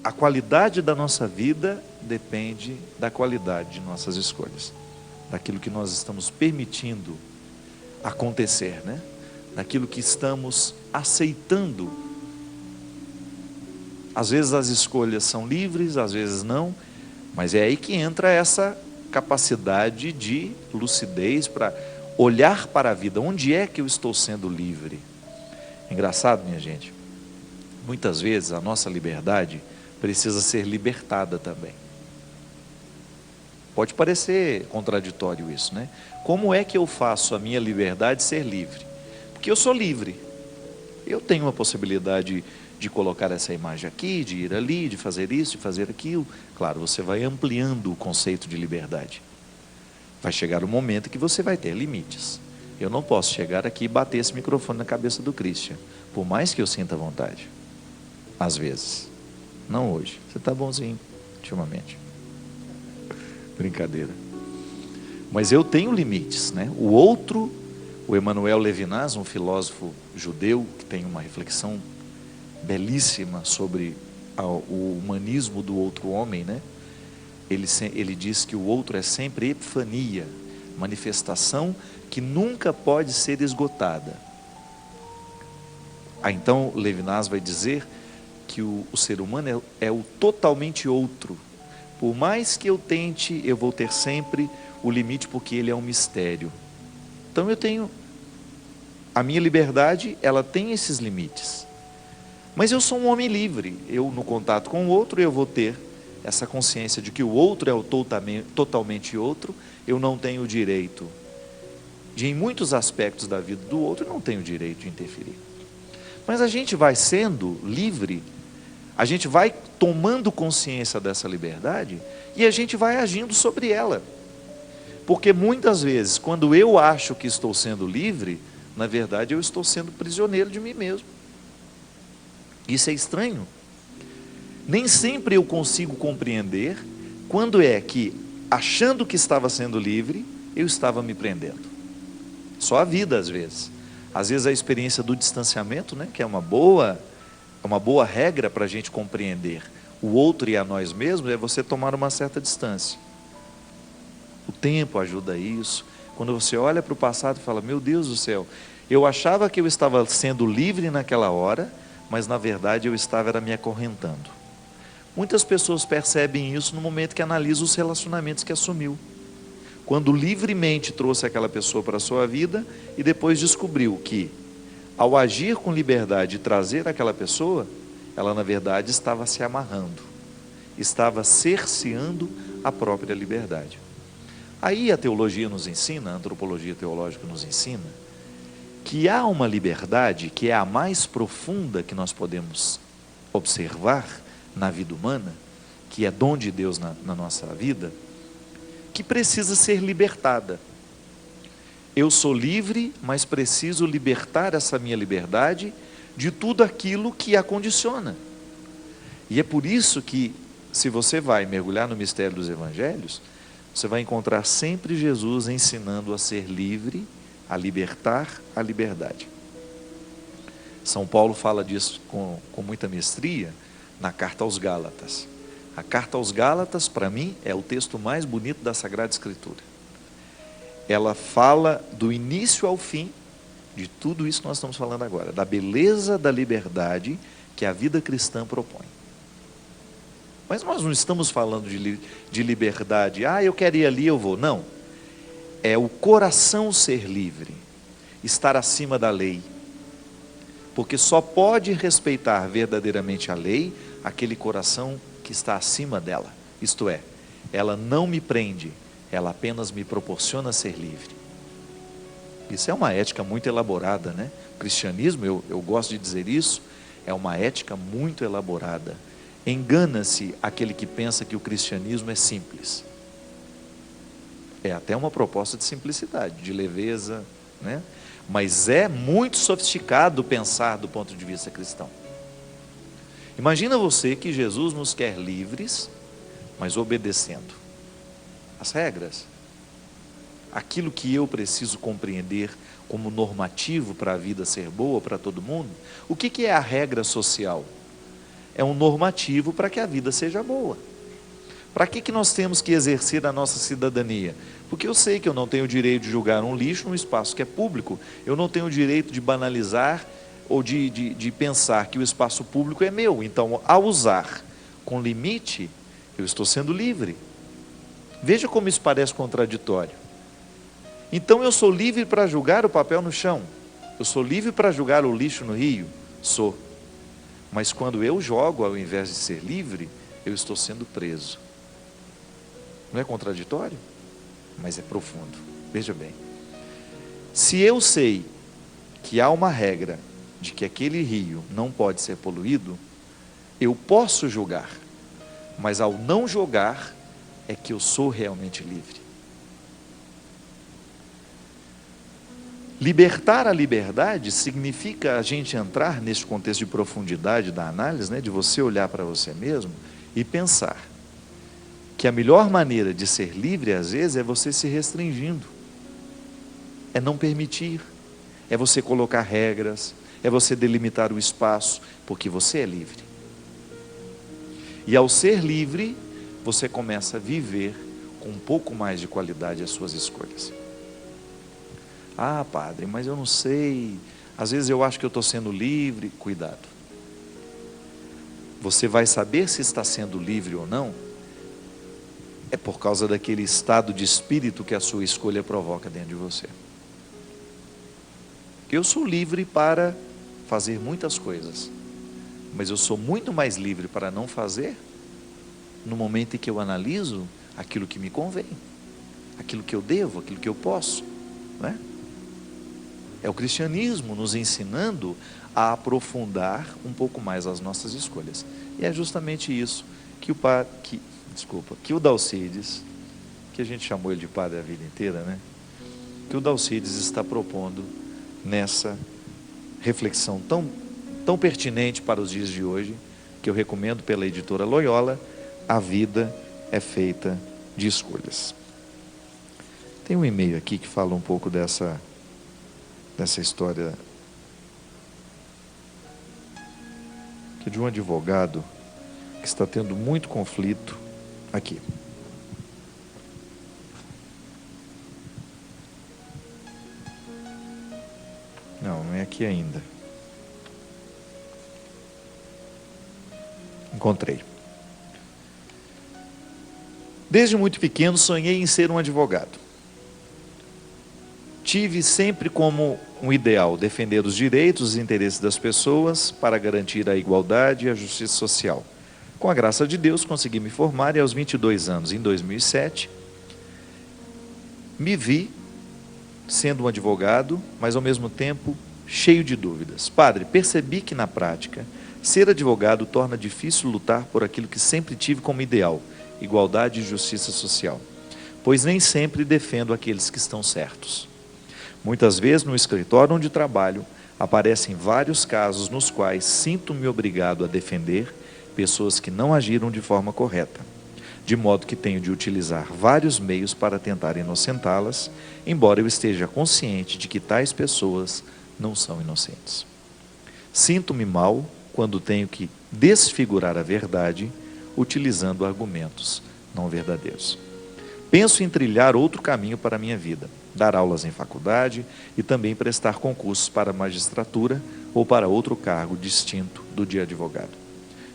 a qualidade da nossa vida depende da qualidade de nossas escolhas, daquilo que nós estamos permitindo acontecer, né? Daquilo que estamos aceitando. Às vezes as escolhas são livres, às vezes não, mas é aí que entra essa capacidade de lucidez para olhar para a vida. Onde é que eu estou sendo livre? Engraçado, minha gente, muitas vezes a nossa liberdade precisa ser libertada também. Pode parecer contraditório isso, né? Como é que eu faço a minha liberdade ser livre? Porque eu sou livre. Eu tenho a possibilidade de colocar essa imagem aqui, de ir ali, de fazer isso, de fazer aquilo. Claro, você vai ampliando o conceito de liberdade. Vai chegar um momento que você vai ter limites. Eu não posso chegar aqui e bater esse microfone na cabeça do Christian, por mais que eu sinta vontade. Às vezes. Não hoje. Você está bonzinho, ultimamente. Brincadeira. Mas eu tenho limites, né? O outro, o Emmanuel Levinas, um filósofo judeu, que tem uma reflexão belíssima sobre o humanismo do outro homem, né? Ele diz que o outro é sempre epifania, manifestação que nunca pode ser esgotada. Então Levinas vai dizer que o ser humano é o totalmente outro. Por mais que eu tente, eu vou ter sempre o limite, porque ele é um mistério. Então eu tenho a minha liberdade, ela tem esses limites. Mas eu sou um homem livre. Eu, no contato com o outro, eu vou ter essa consciência de que o outro é o totalmente outro. Eu não tenho o direito de, em muitos aspectos da vida do outro, eu não tenho o direito de interferir. Mas a gente vai sendo livre, a gente vai tomando consciência dessa liberdade e a gente vai agindo sobre ela. Porque muitas vezes, quando eu acho que estou sendo livre, na verdade eu estou sendo prisioneiro de mim mesmo. Isso é estranho. Nem sempre eu consigo compreender quando é que, achando que estava sendo livre, eu estava me prendendo. Só a vida, às vezes. Às vezes a experiência do distanciamento, né, que é uma boa regra para a gente compreender o outro e a nós mesmos, é você tomar uma certa distância. O tempo ajuda isso. Quando você olha para o passado e fala, meu Deus do céu, eu achava que eu estava sendo livre naquela hora, mas na verdade eu estava me acorrentando. Muitas pessoas percebem isso no momento que analisam os relacionamentos que assumiu. Quando livremente trouxe aquela pessoa para a sua vida e depois descobriu que, ao agir com liberdade e trazer aquela pessoa, ela na verdade estava se amarrando, estava cerceando a própria liberdade. Aí a teologia nos ensina, a antropologia teológica nos ensina, que há uma liberdade que é a mais profunda que nós podemos observar na vida humana, que é dom de Deus na nossa vida, que precisa ser libertada. Eu sou livre, mas preciso libertar essa minha liberdade de tudo aquilo que a condiciona. E é por isso que, se você vai mergulhar no mistério dos evangelhos, você vai encontrar sempre Jesus ensinando a ser livre, a libertar a liberdade. São Paulo fala disso com muita mestria na carta aos Gálatas. A carta aos Gálatas, para mim, é o texto mais bonito da Sagrada Escritura. Ela fala do início ao fim de tudo isso que nós estamos falando agora, da beleza da liberdade que a vida cristã propõe. Mas nós não estamos falando de liberdade, eu quero ir ali, eu vou. Não, é o coração ser livre, estar acima da lei. Porque só pode respeitar verdadeiramente a lei aquele coração que está acima dela. Isto é, ela não me prende, ela apenas me proporciona ser livre. Isso é uma ética muito elaborada, né? O cristianismo, eu gosto de dizer isso, é uma ética muito elaborada. Engana-se aquele que pensa que o cristianismo é simples. É até uma proposta de simplicidade, de leveza, né? Mas é muito sofisticado pensar do ponto de vista cristão. Imagina você que Jesus nos quer livres, mas obedecendo as regras. Aquilo que eu preciso compreender como normativo para a vida ser boa para todo mundo. O que é a regra social? é um normativo para que a vida seja boa. Para que nós temos que exercer a nossa cidadania? Porque eu sei que eu não tenho o direito de julgar um lixo num espaço que é público, eu não tenho o direito de banalizar ou de pensar que o espaço público é meu. Então, ao usar com limite, eu estou sendo livre. Veja como isso parece contraditório. Então, eu sou livre para julgar o papel no chão, eu sou livre para julgar o lixo no rio? Sou. Mas quando eu jogo, ao invés de ser livre, eu estou sendo preso. Não é contraditório? Mas é profundo. Veja bem. Se eu sei que há uma regra de que aquele rio não pode ser poluído, eu posso julgar. Mas ao não julgar, é que eu sou realmente livre. Libertar a liberdade significa a gente entrar nesse contexto de profundidade da análise, né, de você olhar para você mesmo e pensar que a melhor maneira de ser livre, às vezes, é você se restringindo, é não permitir, é você colocar regras, é você delimitar o espaço, porque você é livre. E ao ser livre, você começa a viver com um pouco mais de qualidade as suas escolhas. Ah, padre, mas eu não sei, às vezes eu acho que eu estou sendo livre. Cuidado. Você vai saber se está sendo livre ou não, é por causa daquele estado de espírito que a sua escolha provoca dentro de você. Eu sou livre para fazer muitas coisas, mas eu sou muito mais livre para não fazer no momento em que eu analiso aquilo que me convém, aquilo que eu devo, aquilo que eu posso, não é? É o cristianismo nos ensinando a aprofundar um pouco mais as nossas escolhas. E é justamente isso que o Dalcides, que a gente chamou ele de padre a vida inteira, né? Que o Dalcides está propondo nessa reflexão tão pertinente para os dias de hoje, que eu recomendo pela editora Loyola, A Vida é Feita de Escolhas. Tem um e-mail aqui que fala um pouco dessa história, que é de um advogado que está tendo muito conflito aqui. Não é aqui ainda. Encontrei. Desde muito pequeno sonhei em ser um advogado. Tive sempre como um ideal defender os direitos e interesses das pessoas para garantir a igualdade e a justiça social. Com a graça de Deus, consegui me formar e aos 22 anos, em 2007, me vi sendo um advogado, mas ao mesmo tempo cheio de dúvidas. Padre, percebi que na prática, ser advogado torna difícil lutar por aquilo que sempre tive como ideal, igualdade e justiça social, pois nem sempre defendo aqueles que estão certos. Muitas vezes no escritório onde trabalho, aparecem vários casos nos quais sinto-me obrigado a defender pessoas que não agiram de forma correta, de modo que tenho de utilizar vários meios para tentar inocentá-las, embora eu esteja consciente de que tais pessoas não são inocentes. Sinto-me mal quando tenho que desfigurar a verdade, utilizando argumentos não verdadeiros. Penso em trilhar outro caminho para a minha vida, dar aulas em faculdade e também prestar concursos para a magistratura ou para outro cargo distinto do de advogado.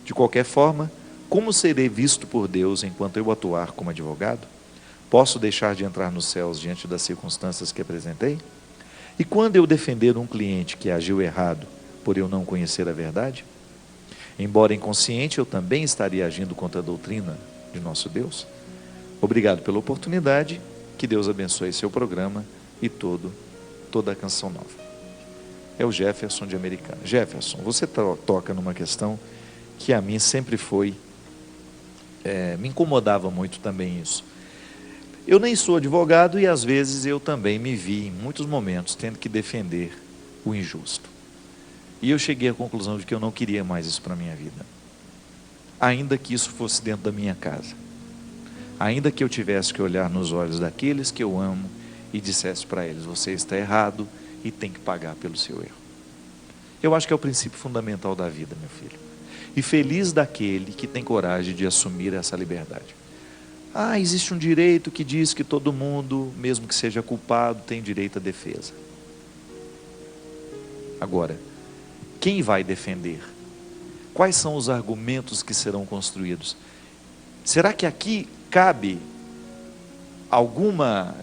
De qualquer forma, como serei visto por Deus enquanto eu atuar como advogado? Posso deixar de entrar nos céus diante das circunstâncias que apresentei? E quando eu defender um cliente que agiu errado por eu não conhecer a verdade? Embora inconsciente, eu também estaria agindo contra a doutrina de nosso Deus? Obrigado pela oportunidade, que Deus abençoe seu programa e toda a Canção Nova. É o Jefferson de Americana. Jefferson, você toca numa questão que a mim sempre foi, me incomodava muito também isso. Eu nem sou advogado e às vezes eu também me vi em muitos momentos tendo que defender o injusto. E eu cheguei à conclusão de que eu não queria mais isso para a minha vida. Ainda que isso fosse dentro da minha casa. Ainda que eu tivesse que olhar nos olhos daqueles que eu amo e dissesse para eles, você está errado e tem que pagar pelo seu erro. Eu acho que é o princípio fundamental da vida, meu filho. E feliz daquele que tem coragem de assumir essa liberdade. Ah, existe um direito que diz que todo mundo, mesmo que seja culpado, tem direito à defesa. Agora, quem vai defender? Quais são os argumentos que serão construídos? Será que aqui cabe alguma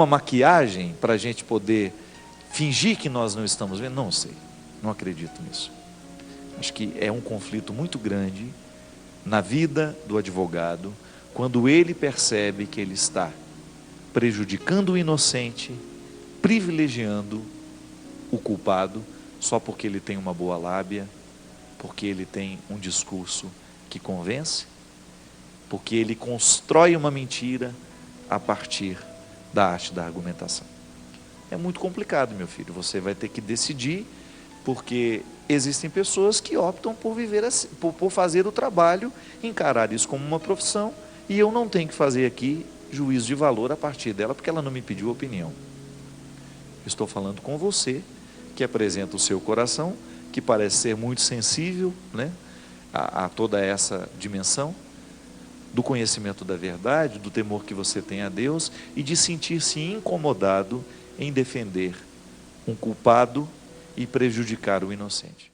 maquiagem para a gente poder fingir que nós não estamos vendo? Não sei, não acredito nisso. Acho que é um conflito muito grande na vida do advogado, quando ele percebe que ele está prejudicando o inocente, privilegiando o culpado, só porque ele tem uma boa lábia, porque ele tem um discurso que convence, porque ele constrói uma mentira a partir da arte da argumentação. É muito complicado, meu filho, você vai ter que decidir, porque existem pessoas que optam por viver assim, por fazer o trabalho, encarar isso como uma profissão, e eu não tenho que fazer aqui juízo de valor a partir dela, porque ela não me pediu opinião. Estou falando com você, que apresenta o seu coração, que parece ser muito sensível, né, a toda essa dimensão do conhecimento da verdade, do temor que você tem a Deus, e de sentir-se incomodado em defender um culpado e prejudicar o inocente.